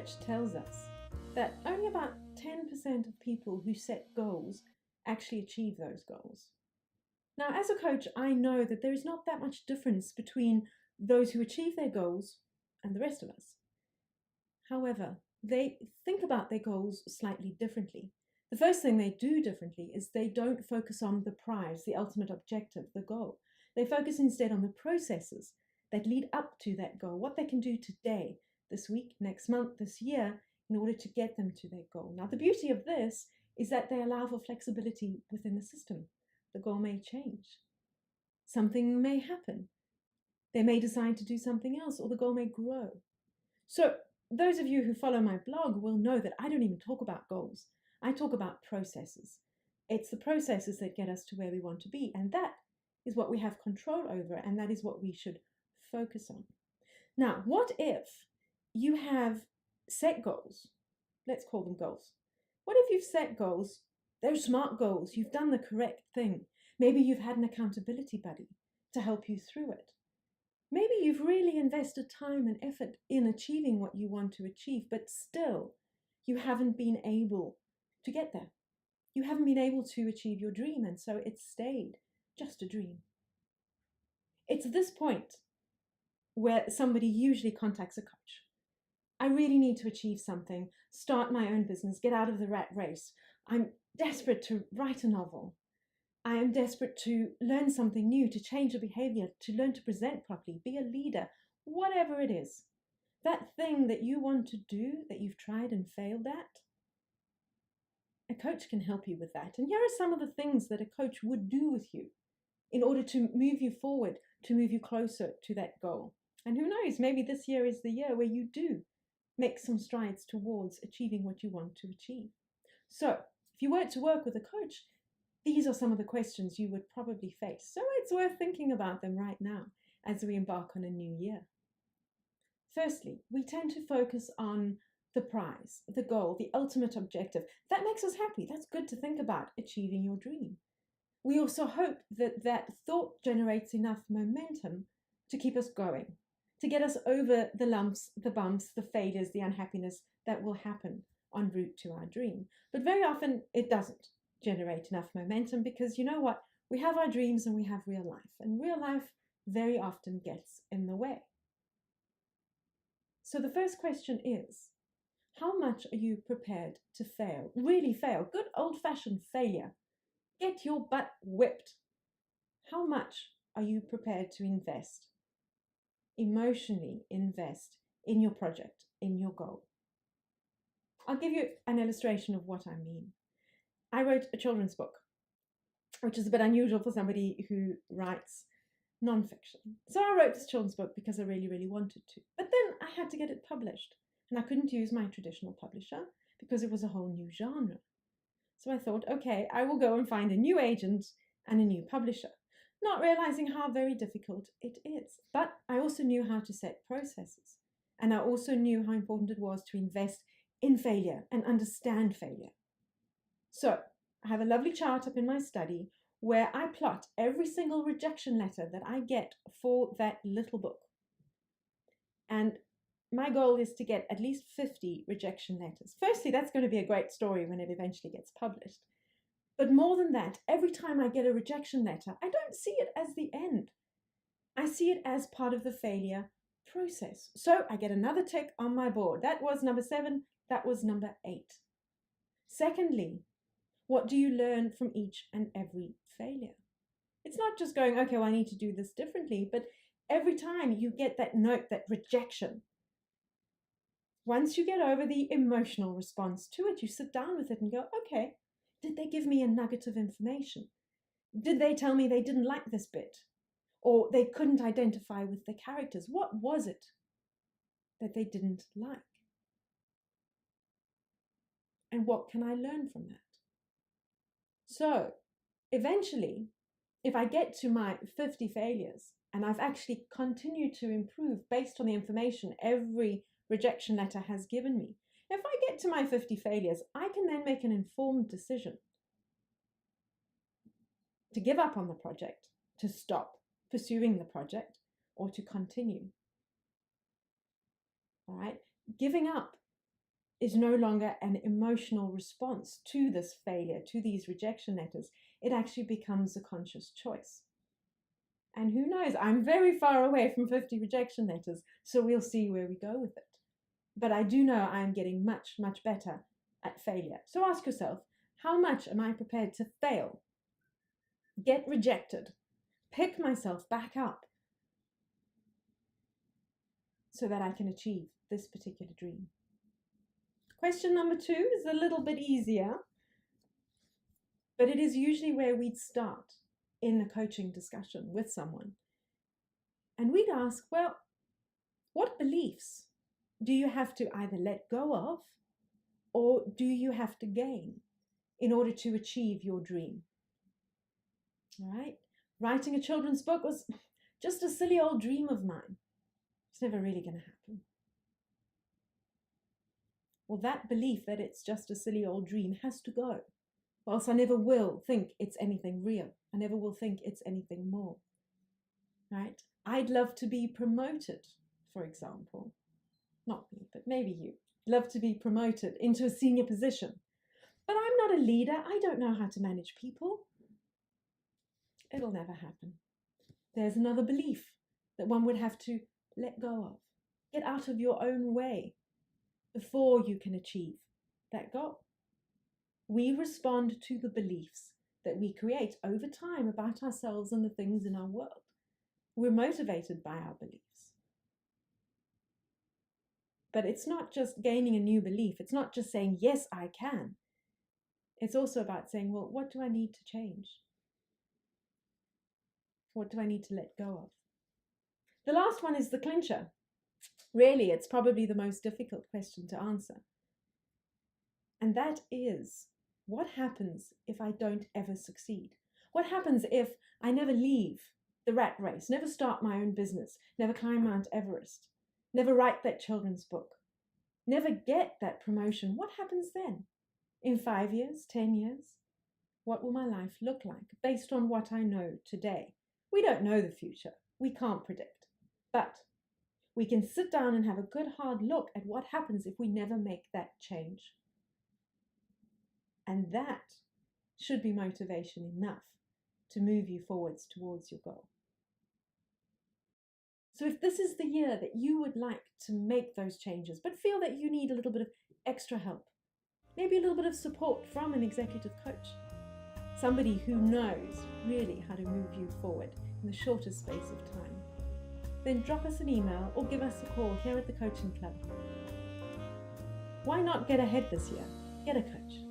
research tells us that only about 10% of people who set goals actually achieve those goals. Now, as a coach, I know that there is not that much difference between those who achieve their goals and the rest of us. However, they think about their goals slightly differently. The first thing they do differently is they don't focus on the prize, the ultimate objective, the goal. They focus instead on the processes that lead up to that goal, what they can do today, this week, next month, this year, in order to get them to their goal. Now, the beauty of this is that they allow for flexibility within the system. The goal may change. Something may happen. They may decide to do something else, or the goal may grow. So those of you who follow my blog will know that I don't even talk about goals. I talk about processes. It's the processes that get us to where we want to be, and that is what we have control over, and that is what we should focus on. Now, what if you have set goals? Let's call them goals. What if you've set goals? They're smart goals. You've done the correct thing. Maybe you've had an accountability buddy to help you through it. Maybe you've really invested time and effort in achieving what you want to achieve, but still you haven't been able to get there. You haven't been able to achieve your dream, and so it's stayed just a dream. It's this point where somebody usually contacts a coach. I really need to achieve something, start my own business, get out of the rat race. I'm desperate to write a novel. I am desperate to learn something new, to change a behavior, to learn to present properly, be a leader, whatever it is. That thing that you want to do, that you've tried and failed at, a coach can help you with that. And here are some of the things that a coach would do with you in order to move you forward, to move you closer to that goal. And who knows, maybe this year is the year where you do make some strides towards achieving what you want to achieve. So if you were to work with a coach, these are some of the questions you would probably face. So it's worth thinking about them right now as we embark on a new year. Firstly, we tend to focus on the prize, the goal, the ultimate objective. That makes us happy. That's good to think about, achieving your dream. We also hope that that thought generates enough momentum to keep us going, to get us over the lumps, the bumps, the failures, the unhappiness that will happen en route to our dream. But very often it doesn't generate enough momentum, because you know what? We have our dreams and we have real life, and real life very often gets in the way. So the first question is, how much are you prepared to fail? Really fail. Good old-fashioned failure. Get your butt whipped. How much are you prepared to invest? Emotionally invest in your project, in your goal. I'll give you an illustration of what I mean. I wrote a children's book, which is a bit unusual for somebody who writes nonfiction. So I wrote this children's book because I really, really wanted to. But then I had to get it published, and I couldn't use my traditional publisher because it was a whole new genre. So I thought, okay, I will go and find a new agent and a new publisher, not realizing how very difficult it is. But I also knew how to set processes, and I also knew how important it was to invest in failure and understand failure. So I have a lovely chart up in my study where I plot every single rejection letter that I get for that little book. And my goal is to get at least 50 rejection letters. Firstly, that's going to be a great story when it eventually gets published. But more than that, every time I get a rejection letter, I don't see it as the end. I see it as part of the failure process. So I get another tick on my board. That was number 7. That was number 8. Secondly, what do you learn from each and every failure? It's not just going, okay, well, I need to do this differently, but every time you get that note, that rejection, once you get over the emotional response to it, you sit down with it and go, okay, did they give me a nugget of information? Did they tell me they didn't like this bit? Or they couldn't identify with the characters? What was it that they didn't like? And what can I learn from that? So eventually, if I get to my 50 failures and I've actually continued to improve based on the information every rejection letter has given me, if I get to my 50 failures, I can then make an informed decision to give up on the project, to stop pursuing the project, or to continue. All right, giving up is no longer an emotional response to this failure, to these rejection letters. It actually becomes a conscious choice. And who knows, I'm very far away from 50 rejection letters, so we'll see where we go with it. But I do know I'm getting much, much better at failure. So ask yourself, how much am I prepared to fail, get rejected, pick myself back up so that I can achieve this particular dream? Question number 2 is a little bit easier, but it is usually where we'd start in a coaching discussion with someone. And we'd ask, well, what beliefs do you have to either let go of or do you have to gain in order to achieve your dream? All right? Writing a children's book was just a silly old dream of mine. It's never really going to happen. Well, that belief that it's just a silly old dream has to go. Or else I never will think it's anything real. I never will think it's anything more. Right? I'd love to be promoted, for example. Not me, but maybe you. Love to be promoted into a senior position. But I'm not a leader. I don't know how to manage people. It'll never happen. There's another belief that one would have to let go of. Get out of your own way before you can achieve that goal. We respond to the beliefs that we create over time about ourselves and the things in our world. We're motivated by our beliefs. But it's not just gaining a new belief. It's not just saying, yes, I can. It's also about saying, well, what do I need to change? What do I need to let go of? The last one is the clincher. Really, it's probably the most difficult question to answer. And that is, what happens if I don't ever succeed? What happens if I never leave the rat race, never start my own business, never climb Mount Everest, never write that children's book, never get that promotion? What happens then? In 5 years, 10 years? What will my life look like based on what I know today? We don't know the future. We can't predict. But we can sit down and have a good hard look at what happens if we never make that change. And that should be motivation enough to move you forwards towards your goal. So if this is the year that you would like to make those changes, but feel that you need a little bit of extra help, maybe a little bit of support from an executive coach, somebody who knows really how to move you forward in the shortest space of time, then drop us an email or give us a call here at the Coaching Club. Why not get ahead this year? Get a coach.